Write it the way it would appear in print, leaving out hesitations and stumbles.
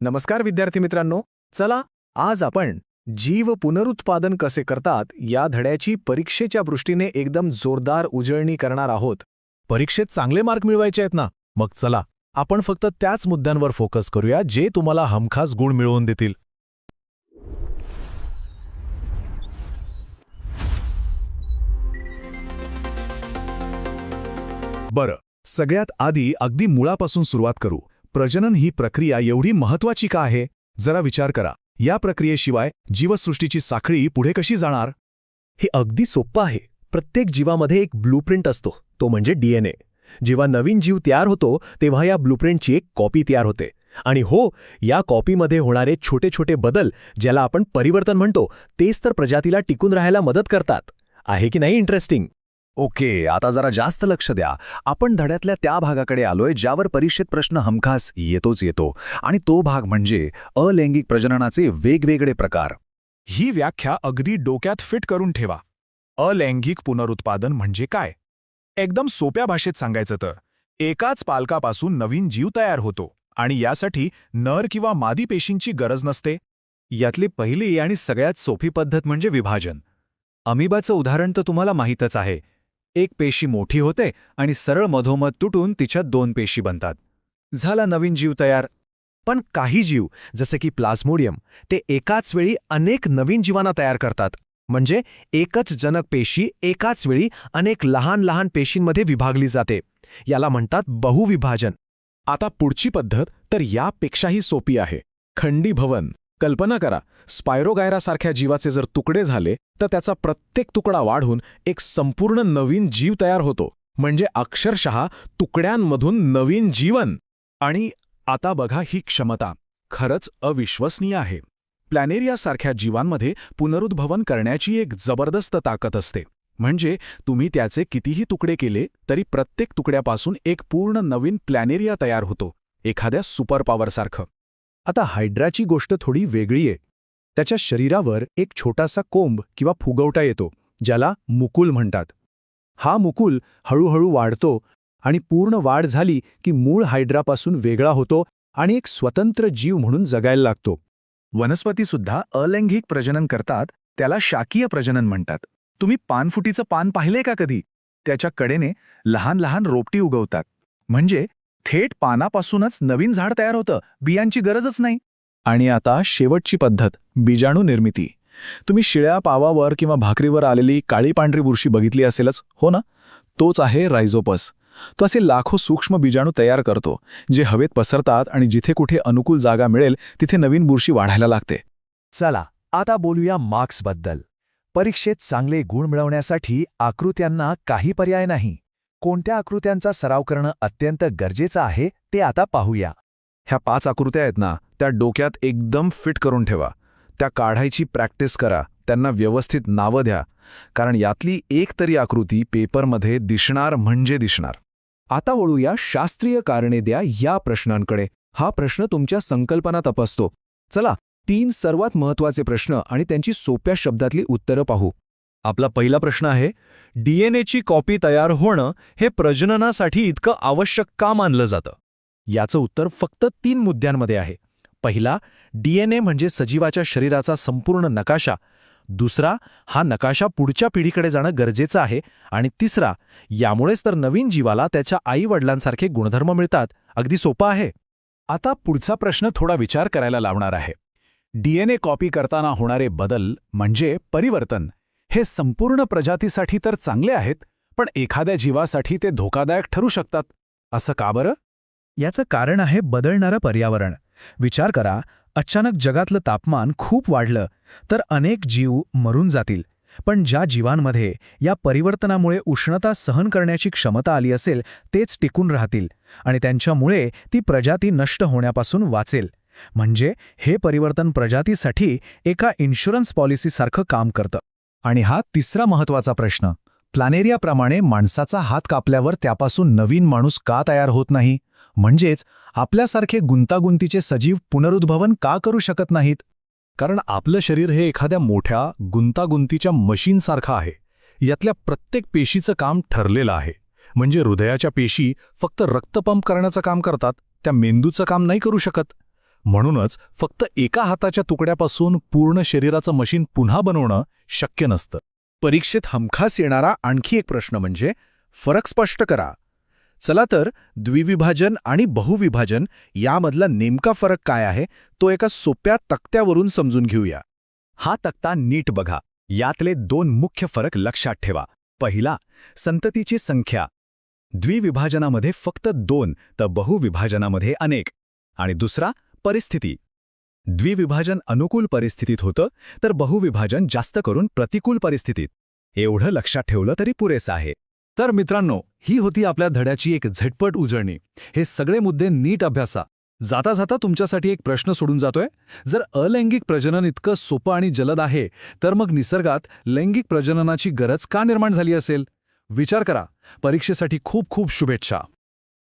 नमस्कार विद्यार्थी मित्रांनो, चला आज आपण जीव पुनरुत्पादन कसे करतात या धड्याची परीक्षेच्या दृष्टीने एकदम जोरदार उजळणी करणार आहोत. परीक्षेत चांगले मार्क मिळवायचे आहेत ना, मग चला आपण फक्त त्याच मुद्द्यांवर फोकस करूया जे तुम्हाला हमखास गुण मिळवून देतील. बरं, सगळ्यात आधी अगदी मुळापासून सुरुवात करू. प्रजनन ही प्रक्रिया एवढी महत्त्वाची का आहे? जरा विचार करा. या प्रक्रियेशिवाय जीवसृष्टीची साखळी पुढे कशी जाणार? हे अगदी सोपं आहे. प्रत्येक जीवामध्ये एक ब्लूप्रिंट असतो, तो म्हणजे डीएनए. जेव्हा नवीन जीव तयार होतो तेव्हा या ब्लूप्रिंटची एक कॉपी तयार होते. आणि हो, या कॉपीमध्ये होणारे छोटे छोटे बदल, ज्याला आपण परिवर्तन म्हणतो, तेच तर प्रजातीला टिकून राहायला मदत करतात. आहे की नाही इंटरेस्टिंग? ओके, आता जरा जास्त लक्ष द्या. आपण धड्यातल्या त्या भागाकडे आलोय ज्यावर परीक्षेत प्रश्न हमखास येतो आणि तो भाग म्हणजे अलैंगिक प्रजननाचे वेगवेगळे प्रकार. ही व्याख्या अगदी डोक्यात फिट करून ठेवा. अलैंगिक पुनरुत्पादन म्हणजे काय? एकदम सोप्या भाषेत सांगायचं तर एकाच पालकापासून नवीन जीव तयार होतो आणि यासाठी नर किंवा मादी पेशींची गरज नसते. यातली पहिली आणि सगळ्यात सोपी पद्धत म्हणजे विभाजन. अमिबाचं उदाहरण तर तुम्हाला माहीतच आहे. एक पेशी मोठी होते आणि सरळ मधोमध तुटून तिच्यात दोन पेशी बनतात. झाला नवीन जीव तयार. पण काही जीव, जसे की प्लाझ्मोडियम, ते एकाच वेळी अनेक नवीन जीवांना तयार करतात. म्हणजे एकच जनक पेशी एकाच वेळी अनेक लहान लहान पेशींमध्ये विभागली जाते. याला म्हणतात बहुविभाजन. आता पुढची पद्धत तर यापेक्षाही सोपी आहे. खंडीभवन. कल्पना करा, स्पायरोगायरासारख्या जीवाचे जर तुकडे झाले तर त्याचा प्रत्येक तुकडा वाढून एक संपूर्ण नवीन जीव तयार होतो. म्हणजे अक्षरशः तुकड्यांमधून नवीन जीवन. आणि आता बघा, ही क्षमता खरंच अविश्वसनीय आहे. प्लॅनेरियासारख्या जीवांमध्ये पुनरुद्भवन करण्याची एक जबरदस्त ताकद असते. म्हणजे तुम्ही त्याचे कितीही तुकडे केले तरी प्रत्येक तुकड्यापासून एक पूर्ण नवीन प्लॅनेरिया तयार होतो, एखाद्या सुपर पॉवरसारखं. आता हायड्राची गोष्ट थोडी वेगळी आहे. त्याच्या शरीरावर एक छोटासा कोंब किंवा फुगवटा येतो, ज्याला मुकुल म्हणतात. हा मुकुल हळूहळू वाढतो आणि पूर्ण वाढ झाली की मूळ हायड्रापासून वेगळा होतो आणि एक स्वतंत्र जीव म्हणून जगायला लागतो. वनस्पतीसुद्धा अलैंगिक प्रजनन करतात, त्याला शाकीय प्रजनन म्हणतात. तुम्ही पानफुटीचं पान पाहिलंय का कधी? त्याच्या कडेने लहान लहान रोपटी उगवतात. म्हणजे थेट पानापासूनच नवीन झाड तयार होतं, बियांची गरजच नाही. आणि आता शेवटची पद्धत, बीजाणू निर्मिती. तुम्ही शिळ्या पावावर किंवा भाकरीवर आलेली काळी पांढरी बुरशी बघितली असेलच, हो ना? तोच आहे रायझोपस. तो असे लाखो सूक्ष्म बीजाणू तयार करतो, जे हवेत पसरतात आणि जिथे कुठे अनुकूल जागा मिळेल तिथे नवीन बुरशी वाढायला लागते. चला आता बोलूया मार्क्सबद्दल. परीक्षेत चांगले गुण मिळवण्यासाठी आकृत्यांना काही पर्याय नाही. कोणत्या आकृत्यांचा सराव करणं अत्यंत गरजेचं आहे ते आता पाहूया. ह्या 5 आकृत्या आहेत ना, त्या डोक्यात एकदम फिट करून ठेवा. त्या काढायची प्रॅक्टिस करा, त्यांना व्यवस्थित नावं द्या, कारण यातली एक तरी आकृती पेपरमध्ये दिसणार म्हणजे दिसणार. आता वळूया शास्त्रीय कारणे द्या या प्रश्नांकडे. हा प्रश्न तुमच्या संकल्पना तपासतो. चला 3 सर्वात महत्त्वाचे प्रश्न आणि त्यांची सोप्या शब्दातली उत्तरं पाहू. आपला पहिला प्रश्न आहे, डीएनएची कॉपी तयार होणं हे प्रजननासाठी इतकं आवश्यक का मानलं जातं? याचं उत्तर फक्त 3 मुद्द्यांमध्ये आहे. पहिला, डीएनए म्हणजे सजीवाच्या शरीराचा संपूर्ण नकाशा. दुसरा, हा नकाशा पुढच्या पिढीकडे जाणं गरजेचं आहे. आणि तिसरा, यामुळेच तर नवीन जीवाला त्याच्या आई-वडिलांसारखे गुणधर्म मिळतात. अगदी सोपं आहे. आता पुढचा प्रश्न थोडा विचार करायला लावणार आहे. डीएनए कॉपी करताना होणारे बदल म्हणजे परिवर्तन हे संपूर्ण प्रजातीसाठी तर चांगले आहेत, पण एखाद्या जीवासाठी ते धोकादायक ठरू शकतात. असं का बरं? याचं कारण आहे बदलणारं पर्यावरण. विचार करा, अचानक जगातलं तापमान खूप वाढलं तर अनेक जीव मरून जातील. पण ज्या जीवांमध्ये या परिवर्तनामुळे उष्णता सहन करण्याची क्षमता आली असेल तेच टिकून राहतील आणि त्यांच्यामुळे ती प्रजाती नष्ट होण्यापासून वाचेल. म्हणजे हे परिवर्तन प्रजातीसाठी एका इन्शुरन्स पॉलिसीसारखं काम करतं. आणि हा तिसरा महत्त्वाचा प्रश्न, प्लॅनेरियाप्रमाणे माणसाचा हात कापल्यावर त्यापासून नवीन माणूस का तयार होत नाही? म्हणजेच आपल्यासारखे गुंतागुंतीचे सजीव पुनरुद्भवन का करू शकत नाहीत? कारण आपलं शरीर हे एखाद्या मोठ्या गुंतागुंतीच्या मशीनसारखं आहे. यातल्या प्रत्येक पेशीचं काम ठरलेलं आहे. म्हणजे हृदयाच्या पेशी फक्त रक्तपंप करण्याचं काम करतात, त्या मेंदूचं काम नाही करू शकत. म्हणूनच फक्त एका हाताच्या तुकड्यापासून पूर्ण शरीराचं मशीन पुन्हा बनवणं शक्य नसतं. परीक्षेत हमखास येणारा आणखी एक प्रश्न म्हणजे फरक स्पष्ट करा. चला तर द्विविभाजन आणि बहुविभाजन यामधला नेमका फरक काय आहे तो एका सोप्या तक्त्यावरून समजून घेऊया. हा तक्ता नीट बघा. यातले 2 मुख्य फरक लक्षात ठेवा. पहिला, संततीची संख्या. द्विविभाजनामध्ये फक्त 2 तर बहुविभाजनामध्ये अनेक. आणि दुसरा, परिस्थिती. द्विविभाजन अनुकूल परिस्थितीत होतं तर बहुविभाजन जास्त करून प्रतिकूल परिस्थितीत. एवढं लक्षात ठेवलं तरी पुरेसं आहे. तर मित्रांनो, ही होती आपल्या धड्याची एक झटपट उजळणी. हे सगळे मुद्दे नीट अभ्यासा. जाता जाता तुमच्यासाठी एक प्रश्न सोडून जातोय. जर अलैंगिक प्रजनन इतकं सोपं आणि जलद आहे तर मग निसर्गात लैंगिक प्रजननाची गरज का निर्माण झाली असेल? विचार करा. परीक्षेसाठी खूप खूप शुभेच्छा.